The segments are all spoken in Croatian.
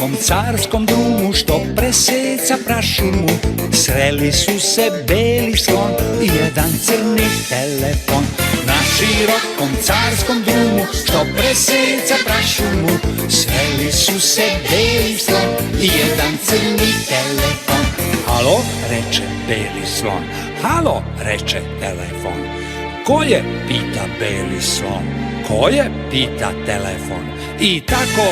nekom carskom drumu što preseca prašumu, sreli su se beli slon i jedan crni telefon. Na širokom carskom drumu što preseca prašumu, sreli su se beli slon i jedan crni telefon. Halo, reče beli slon, halo, reče telefon. Ko je, pita beli slon, ko je, pita telefon. I tako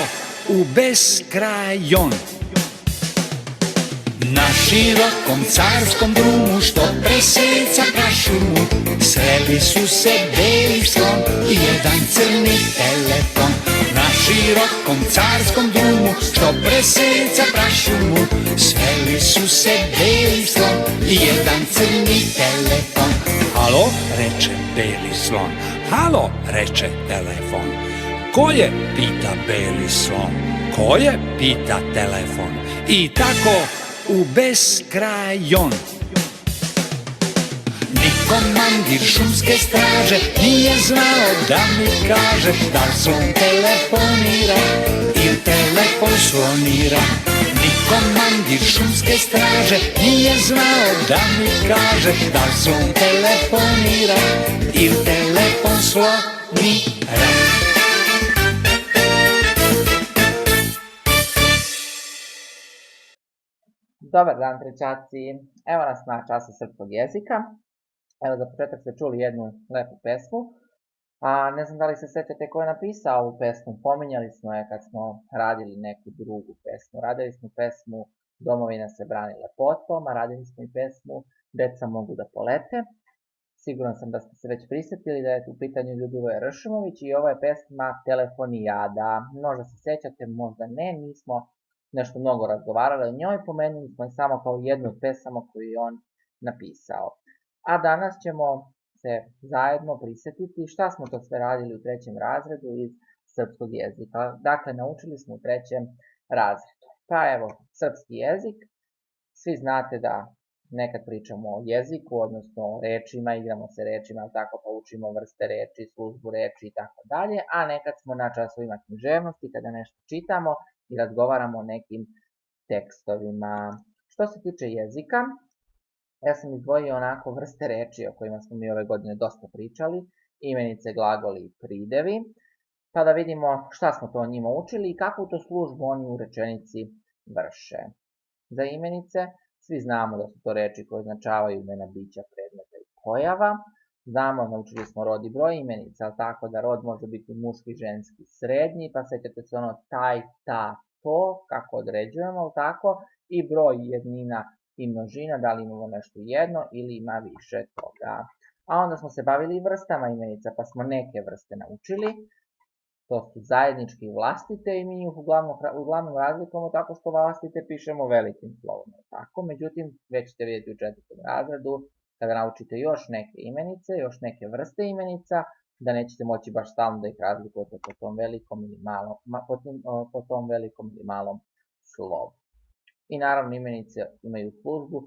u beskrajon. Na širokom carskom drumu što preseca prašumu, sreli su se beli slon i jedan crni telefon. Na širokom carskom drumu što preseca prašumu, sreli su se beli slon i jedan crni telefon. Halo, reče beli slon, halo, reče telefon. Ko je, pita beli slon, ko je, pita telefon. I tako u beskrajon. Ni komandir šumske straže nije znao da mi kaže da slon telefonira ili telefon slonira. Ni komandir šumske straže nije znao da mi kaže da slon telefonira ili telefon slonira. Dobar dan, trećaci. Evo nas na času srpskog jezika. Evo, za početak ste čuli jednu lepu pesmu. A ne znam da li se sjećate ko je napisao ovu pesmu. Pominjali smo je kad smo radili neku drugu pesmu. Radili smo pesmu Domovina se brani lepotom, a radili smo i pesmu Deca mogu da polete. Siguran sam da ste se već prisjetili da je u pitanju Ljubivoje Ršumović i ovo je pesma Telefonijada. Možda se sjećate, možda ne, nismo nešto mnogo razgovarali o njoj, pomenuli smo je samo kao jednu od pesama koju je on napisao. A danas ćemo se zajedno prisjetiti šta smo to sve radili u 3. razredu iz srpskog jezika. Dakle, naučili smo u 3. razredu. Pa evo, srpski jezik. Svi znate da nekad pričamo o jeziku, odnosno o rečima, igramo se rečima, tako pa učimo vrste reči, službu reči i tako dalje, a nekad smo na časovima književnosti kada nešto čitamo i razgovaramo o nekim tekstovima. Što se tiče jezika, ja sam izdvojio onako vrste reči o kojima smo mi ove godine dosta pričali, imenice, glagoli i pridevi, pa da vidimo šta smo to o njima učili i kakvu to službu oni u rečenici vrše. Za imenice svi znamo da su to reči koje označavaju imena bića, predmeta i pojava. Znamo, naučili smo rod i broj imenica, ali tako da rod može biti muški, ženski, srednji, pa sjećate se ono taj, ta, to, kako određujemo, ali tako, i broj, jednina i množina, da li imamo nešto jedno ili ima više toga. A onda smo se bavili i vrstama imenica, pa smo neke vrste naučili. To su zajedničke i vlastite i mi ih uglavnom razlikujemo tako što vlastite pišemo velikim slovom. Tako, međutim, već ćete vidjeti u 4. razredu, kada naučite još neke imenice, još neke vrste imenica, da nećete moći baš stalno da ih razlikujete po tom velikom ili malom slovu. I naravno imenice imaju službu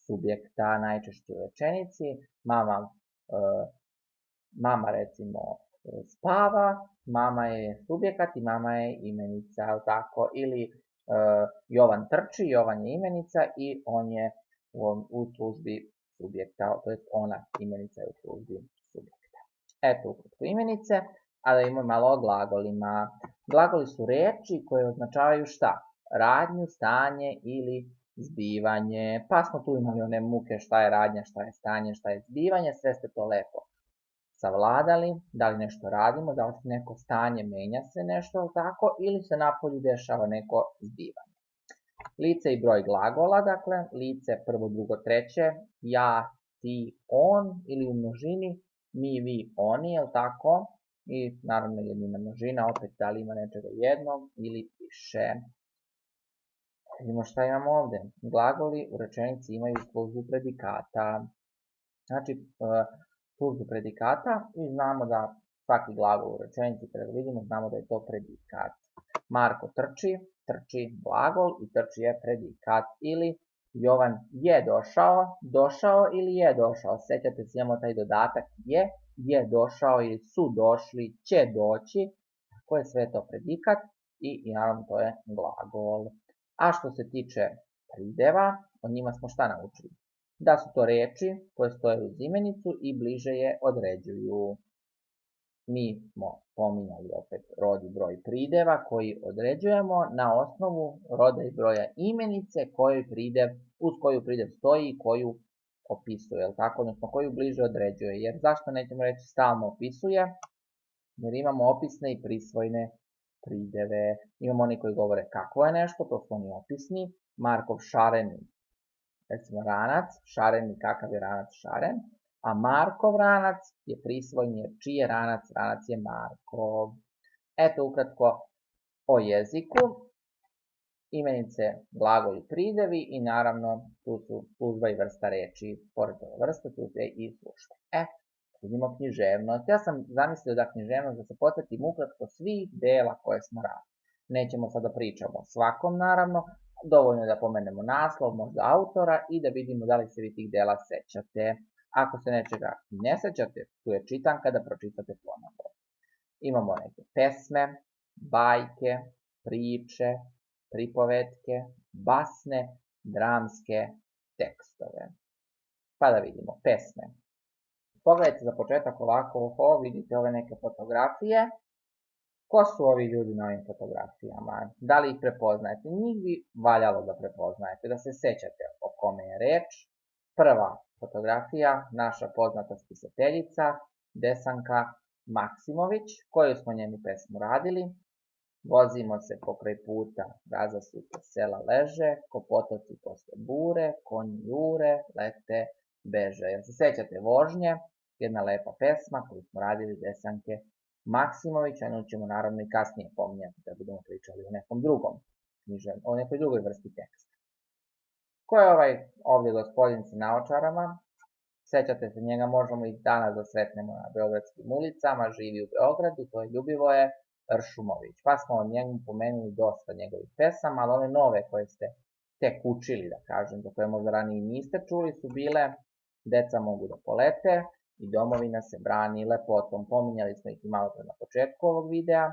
subjekta, najčešće u rečenici. Mama recimo spava, mama je subjekat i mama je imenica, tako, ili Jovan trči, Jovan je imenica i on je u službi subjekta, to je ona imenica je u službi subjekta. Eto ukratko imenice, a da imamo malo o glagolima. Glagoli su reči koje označavaju šta? Radnju, stanje ili zbivanje. Pa smo tu imali one muke šta je radnja, šta je stanje, šta je zbivanje, sve ste to lepo savladali, da li nešto radimo, da li neko stanje menja se nešto, tako, ili se napolju dešava neko zbivanje. Lice i broj glagola, dakle, lice prvo, drugo, treće, ja, ti, on, ili u množini, mi, vi, oni, jel tako, i naravno jednina množina, opet da li ima nečega jednog ili više. Vidimo šta imamo ovde. Glagoli u rečenici imaju službu predikata. Znači, službu predikata i znamo da svaki glagol u rečenici kada vidimo znamo da je to predikat. Marko trči, trči glagol i trči je predikat. Ili Jovan je došao, došao ili je došao. Sjećate se, imamo taj dodatak je došao ili su došli, će doći. Tako je sve to predikat i naravno to je glagol. A što se tiče prideva, o njima smo šta naučili? Da su to reči koje stoje uz imenicu i bliže je određuju. Mi smo pominjali opet rod i broj prideva koji određujemo na osnovu roda i broja imenice uz koju pridev stoji i koju opisuje, tako? Odnosno koju bliže određuje. Jer zašto nećemo reći stalno opisuje? Jer imamo opisne i prisvojne prideve. Imamo oni koji govore kako je nešto, to su oni opisni. Markov šareni, recimo ranac, šareni, kakav je ranac šaren. A Markov ranac je prisvojni, jer čiji je ranac? Ranac je Markov. Eto ukratko o jeziku. Imenice, glagoli, pridevi i naravno tu su služba i vrsta reči. Pored ove vrste tu je i služba. Vidimo književnost. Ja sam zamislio da književnost, da se podsjetim ukratko svih dela koje smo radili. Nećemo sada pričamo o svakom naravno, dovoljno je da pomenemo naslov, možda autora i da vidimo da li se vi tih dela sećate. Ako se nečega ne sećate, tu je čitanka da pročitate ponovo. Imamo neke pesme, bajke, priče, pripovetke, basne, dramske tekstove. Pa da vidimo, pesme. Pogledajte za početak ovako, vidite ove neke fotografije. Ko su ovi ljudi na ovim fotografijama? Da li ih prepoznajete? Njih bi valjalo da prepoznajete, da se sećate o kome je reč. Prva fotografija, naša poznata spisateljica, Desanka Maksimović, koju smo njenu pesmu radili. Vozimo se pokraj puta, razasute sela leže, ko potoci posle bure, konji jure, lete, beže. Jel se sećate vožnje? Jedna lepa pesma koju smo radili Desanke Maksimović, a nju ćemo naravno i kasnije pominjati da budemo pričali o nekom drugom, o nekoj drugoj vrsti teksta. Ko je ovaj ovdje gospodin sa naočarama? Sećate se njega, možemo i danas da sretnemo na beogradskim ulicama, živi u Beogradu, to je Ljubivoje Ršumović. Pa smo od njega pomenuli dosta njegovih pesama, ali one nove koje ste tek učili, da kažem, za koje možda ranije niste čuli, su bile Deca mogu da polete i Domovina se brani lepotom. Pominjali smo ih i malo pre na početku ovog videa,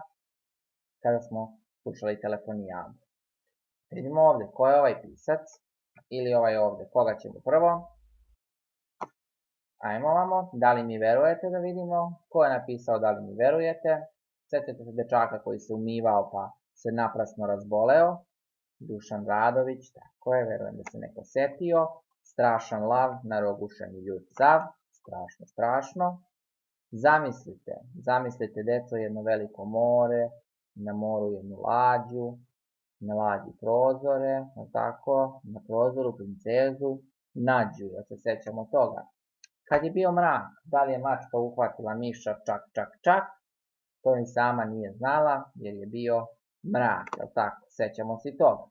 kada smo slušali Telefonijamu. Vidimo ovdje, ko je ovaj pisac, ili ovaj ovdje, koga ćemo prvo? Ajmo ovamo, da li mi verujete da vidimo, ko je napisao da li mi verujete? Sjetite se dečaka koji se umivao pa se naprasno razboleo, Dušan Radović, tako je, verujem da se neko setio, Strašan lav, narogušeni ljud cav, strašno, strašno. Zamislite deco jedno veliko more, na moru jednu lađu, na lađi prozore, tako, na prozoru princezu, nađu, ja se sećamo toga. Kad je bio mrak, da li je mačka uhvatila miša čak, čak, čak, to ni sama nije znala, jer je bio mrak, jel tako, sećamo se toga.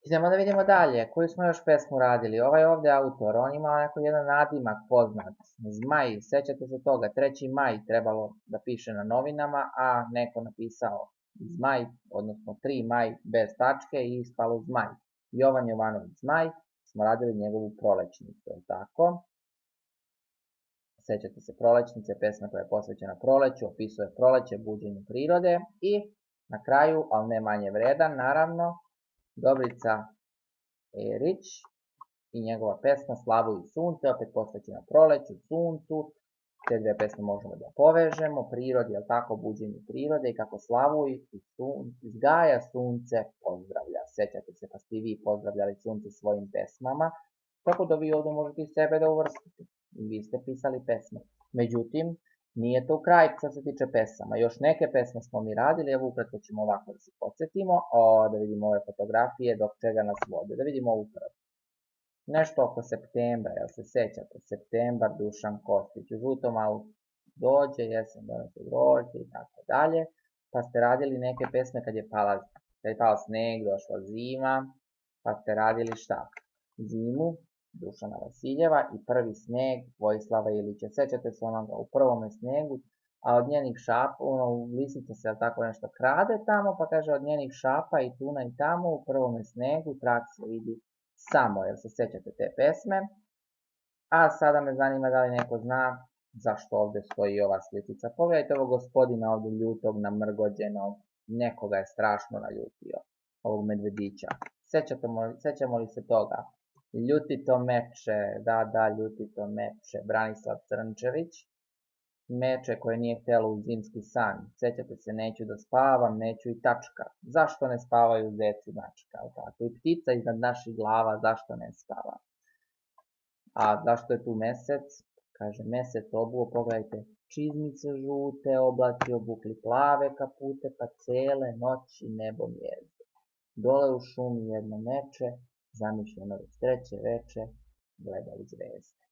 Idemo da vidimo dalje, koju smo još pesmu radili. Ovaj ovdje autor, on ima neko jedan nadimak poznat, Zmaj, sećate se toga, 3. maj trebalo da piše na novinama, a neko napisao Zmaj, odnosno 3. maj bez tačke i ispalo Zmaj. Jovan Jovanović Zmaj, smo radili njegovu Prolećnicu, jel tako? Sećate se Prolećnice, pesma koja je posvećena proleću, opisuje proleće, buđenju prirode i na kraju, ali ne manje vredan, naravno, Dobrica Erić i njegova pesma Slavu i sunce, opet posvećena proleću, suncu. Te dve pesme možemo da povežemo, prirodi, jel tako, buđenju prirode i kako Slavu izgaja sunce pozdravlja. Sećate se pa ste i vi pozdravljali sunce svojim pesmama, tako da vi ovdje možete i sebe da uvrstite. I vi ste pisali pesme. Međutim, nije to kraj što se tiče pesama. Još neke pesme smo mi radili, evo ukratko ćemo ovako da se podsjetimo, da vidimo ove fotografije dok čega nas vode, da vidimo ovu prvu. Nešto oko septembra, jel se sećate? Septembar, Dušan Kostić, u žutom autu dođe, jesen donese grožđe i tako dalje. Pa ste radili neke pesme kad je pao sneg, došla zima, pa ste radili šta? Zimu Dušana Vasiljeva i prvi sneg Vojislava Ilića. Sećate se onoga u prvome snegu, a od njenih šapa, lisica se tako nešto krade tamo, pa kaže od njenih šapa i tuna i tamo u prvome snegu trak se vidi samo, jer se sećate te pesme. A sada me zanima da li neko zna zašto ovdje stoji ova sličica. Pogledajte ovog gospodina ovdje ljutog, namrgođenog, nekoga je strašno naljutio. ovog medvedića. Sećamo li se toga? Ljutito meče, da, ljutito meče, Branislav Crnčević. Meče koje nije htjelo u zimski san. Sjećate se, neću da spavam, neću i tačka. Zašto ne spavaju zec i mačka? I ptica iznad naših glava, zašto ne spava? A zašto je tu mesec? Kaže, mesec obuo, pogledajte, čizmice žute, oblaci obukli plave kapute, pa cele noći nebo mjezde. Dole u šumi jedno meče, zamišljeno već treće veče, gledaju zvezde.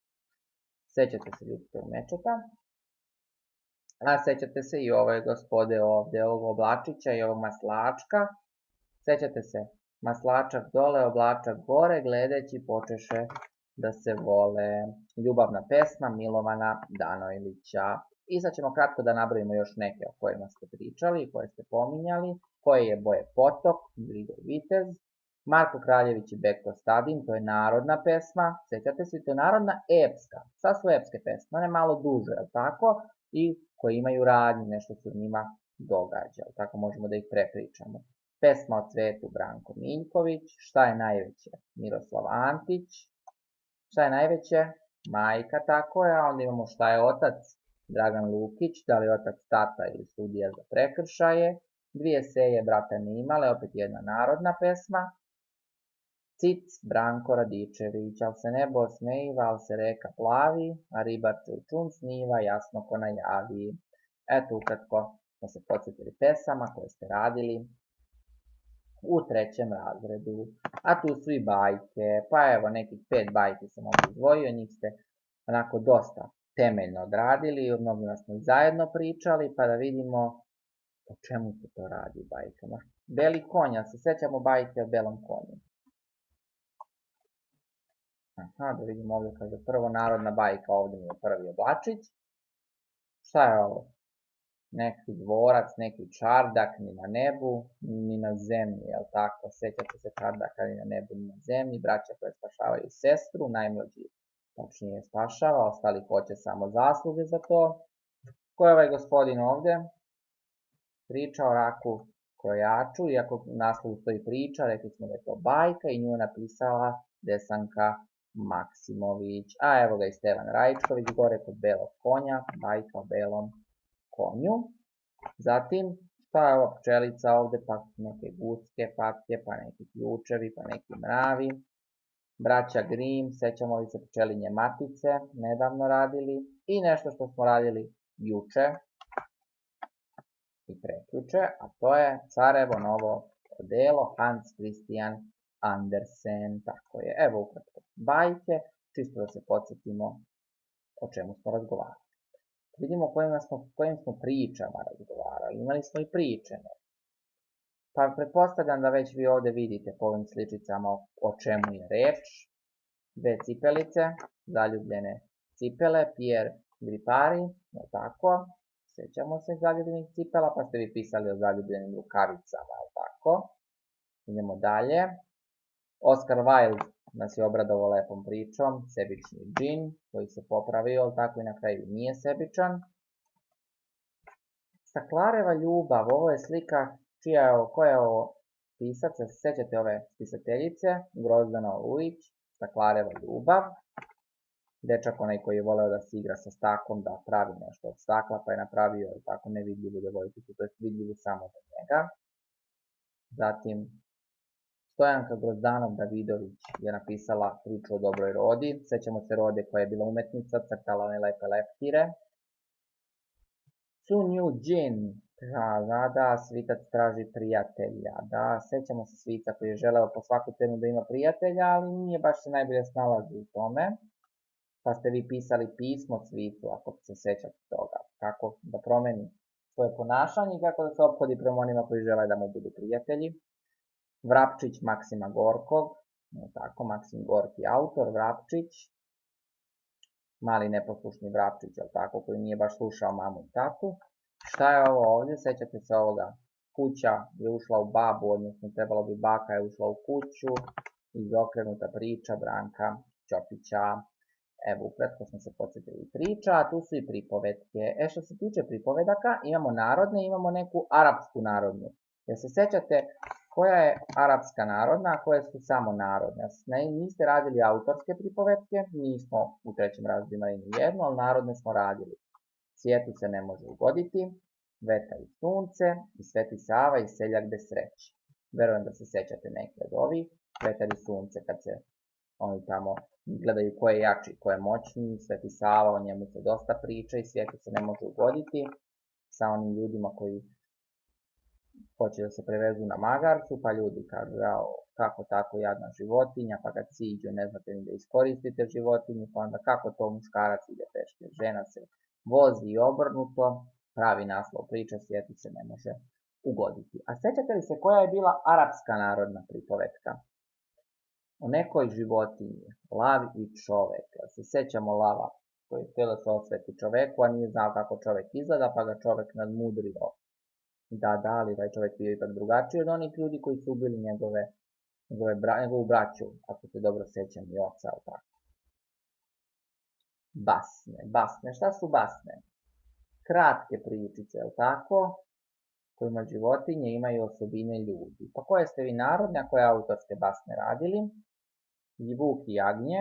Sećate se ljutitog mečeta? A sećate se i ove gospode ovdje, ovog oblačića i ovog maslačka. Sećate se, maslačak dole, oblačak gore, gledeći počeše da se vole. Ljubavna pesma Milovana Danojlića. I sad ćemo kratko da nabrojimo još neke o kojima ste pričali, koje ste pominjali. Koje je boje potok, Grigor Vitez. Marko Kraljević i Beko Stadin, to je narodna pesma. Sećate se, to je narodna epska. Sad su epske pesme, one malo duže, jel tako? I koji imaju radnje, nešto se u njima događa, tako možemo da ih prepričamo. Pesma o cvetu Branko Miljković, šta je najveće? Miroslav Antić, šta je najveće? Majka, tako je, a onda imamo šta je otac? Dragan Lukić, da li je otac tata ili sudija za prekršaje. Dvije seje brata nimale, opet jedna narodna pesma. Cic Branko Radičević, al se nebo smejiva, al se reka plavi, a ribarče u čun sniva, jasno ko najavi. Eto, ukratko smo se podsjetili pesama koje ste radili u 3. razredu. A tu su i bajke, pa evo nekih 5 bajki sam ovdje izdvojio, njih ste onako dosta temeljno odradili, o mnogima smo i zajedno pričali, pa da vidimo o čemu se to radi u bajkama. Beli konj, ja se sećamo bajke o belom konju. Aha, da vidimo ovdje, kaže, prvo narodna bajka, ovdje mi je prvi oblačić. Šta je ovo? Neki dvorac, neki čardak, ni na nebu, ni na zemlji, jel tako? Sjećate se čardaka ni na nebu, ni na zemlji, braća koje spašavaju sestru, najmlađi tačnije spašava, ostali hoće samo zasluge za to. Ko je ovaj gospodin ovdje? Priča o raku krojaču, iako u naslovu stoji priča, rekli smo da je to bajka i nju je napisala Desanka Maksimović. A evo ga i Stevan Rajičković gore kod belog konja, bajka o belom konju. Zatim, šta je ova pčelica ovdje, pa neke guske, patke, pa neki ključevi, pa neki mravi. Braća Grim, sećamo li se pčelinje matice, nedavno radili. I nešto što smo radili juče i prekjuče, a to je Carevo novo odelo Hans Christian Andersen, tako je. Evo ukratko bajke, čisto da se podsjetimo o čemu smo razgovarali. Vidimo kojim smo pričama razgovarali. Imali smo i priče. Pa pretpostavljam da već vi ovdje vidite po ovim sličicama o čemu je reč. Dve cipelice, zaljubljene cipele, Pierre Gripari, je tako? Sjećamo se zaljubljenih cipela, pa ste vi pisali o zaljubljenim rukavicama, je tako? Idemo dalje. Oscar Wilde nas je obradovao lepom pričom, sebični džin, koji se popravio, tako i na kraju nije sebičan. Staklareva ljubav, ovo je slika, ko je ovo pisac, se sjećate ove pisateljice, Grozdana Olujić, Staklareva ljubav. Dečak onaj koji je voleo da se igra sa staklom, da pravi nešto od stakla, pa je napravio tako nevidljivu devojčicu, to je vidljivu samo za njega. Zatim, Stojanka Grozdanov Davidović je napisala priču o dobroj Rodi. Sećamo se Rode koja je bila umetnica, crtala one lepe leptire. Sun Yu Jin, da, svitac traži prijatelja. Da, sećamo se svica koji je želeo po svaku cenu da ima prijatelja, ali nije baš se najbolje snalazi u tome. Pa ste vi pisali pismo svicu, ako se sećate toga. Kako da promeni svoje ponašanje i kako da se ophodi prema onima koji žele da mu budu prijatelji. Vrapčić Maksima Gorkog, tako, Maksim Gorki autor, Vrapčić, mali neposlušni Vrapčić, jel tako, koji nije baš slušao mamu i tatu. Šta je ovo ovdje? Sećate se ovoga? Kuća je ušla u babu, odnosno trebalo bi baka je ušla u kuću, izokrenuta priča Branka Ćopića. Evo, ukratko smo se podsjetili priča, a tu su i pripovetke. Što se tiče pripovedaka, imamo narodne, imamo neku arapsku narodnu. Jer se sećate koja je arapska narodna, a koje su samo narodne. Niste radili autorske pripovetke, nismo u 3. razredu imali ni jednu, ali narodne smo radili. Svijetu se ne može ugoditi, vetar i sunce, i Sveti Sava i seljak bez sreće. Verujem da se sjećate neke od ovih. Vetar i sunce, kad se oni tamo gledaju ko je jači, ko je moćniji, Sveti Sava, o njemu se dosta priča i svijetu se ne može ugoditi sa onim ljudima koji hoće da se prevezu na magarcu, pa ljudi kažu, jao, kako tako jadna životinja, pa kad siđu ne znate ni da iskoristite životinju, pa onda kako to muškarac ide peške, žena se vozi i obrnuto, pravi naslov priča, svijetu se ne može ugoditi. A sjećate li se koja je bila arapska narodna pripovetka? O nekoj životinji, lav i čovek. Se sjećamo lava koji je htjela se osveti čoveku, a nije znao kako čovek izgleda, pa ga čovek nadmudrio. Ali taj čovjek bio ipak drugačiji od onih ljudi koji su ubili njegovu braću, ako se dobro sjećam, i oca, tako. Basne. Šta su basne? Kratke pričice, jel tako? Kojima životinje imaju osobine ljudi. Pa koje ste vi narodne, a koje autorske basne radili? I Vuk i Jagnje,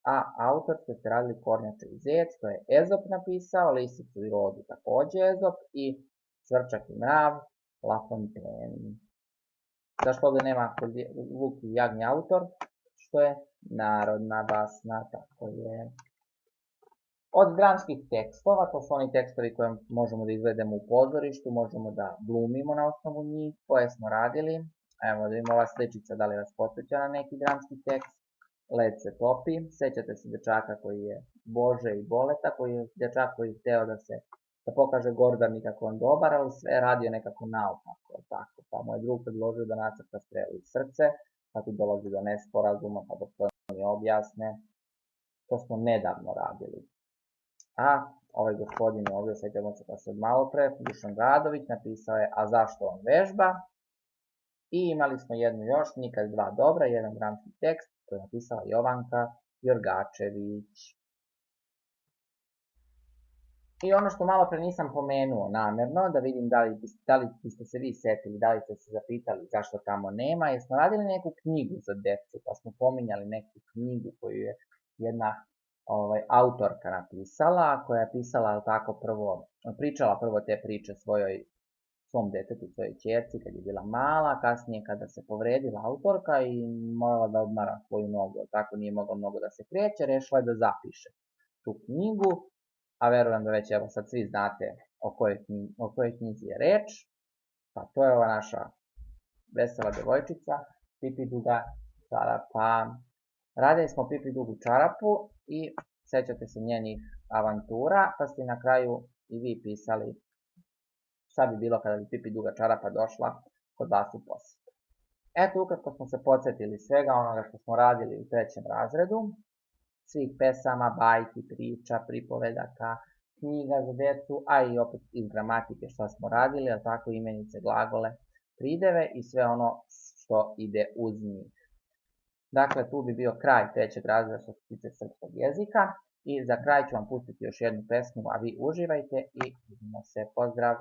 a autorske ste radili Kornjača i Zec, to je Ezop napisao, Lisicu i Rodu također Ezop, i Cvrčak i Mrav, La Fontaine. Zašto ovdje nema Vuk i Jagnje autor? Što je narodna basna, tako je. Od dramskih tekstova, to su oni tekstovi koje možemo da izvedemo u pozorištu, možemo da glumimo na osnovu njih, koje smo radili. Evo da vidimo ova sličica, da li vas podsjeća na neki dramski tekst. Led se topi, sjećate se dječaka koji je Bože i Boleta, koji je dječak koji je hteo da pokaže Gordani kako on dobar, ali sve radio nekako naopako, tako. Pa mu je drug predložio da nacrta strelu iz srce, pa tu dolazi do nesporazuma, pa dok to ne objasne. To smo nedavno radili. A ovaj gospodin ovdje, sjećamo se pa se od malo pre, Dušan Radović, napisao je A zašto on vežba? I imali smo jednu još, Nikad dva dobra, jedan dramski tekst, koji je napisala Jovanka Jorgačević. I ono što malo pre nisam pomenuo namjerno, da vidim da li biste se vi setili, da li ste se zapitali zašto tamo nema, jer smo radili neku knjigu za djecu, pa smo pominjali neku knjigu koju je jedna autorka napisala, koja je pisala tako pričala prvo te priče svom detetu, svojoj ćerci kad je bila mala, kasnije kada se povredila autorka i morala da odmara svoju nogu, tako nije mogla mnogo da se kreće, rešila je da zapiše tu knjigu, a verujem da već evo sad svi znate o kojoj knjizi je reč, pa to je ova naša vesela devojčica, Pipi Duga Čarapa. Radili smo Pipi Dugu Čarapu i sećate se njenih avantura, pa ste na kraju i vi pisali šta bi bilo kada bi Pipi Duga Čarapa došla kod vas u posjetu. Eto, ukratko smo se podsjetili svega onoga što smo radili u 3. razredu, svih pesama, bajki, priča, pripovedaka, knjiga za djecu, a i opet iz gramatike šta smo radili, ali tako imenice, glagole, prideve i sve ono što ide uz njih. Dakle, tu bi bio kraj 3. razreda što se tiče srpskog jezika i za kraj ću vam pustiti još jednu pesmu, a vi uživajte i vidimo se, pozdrav!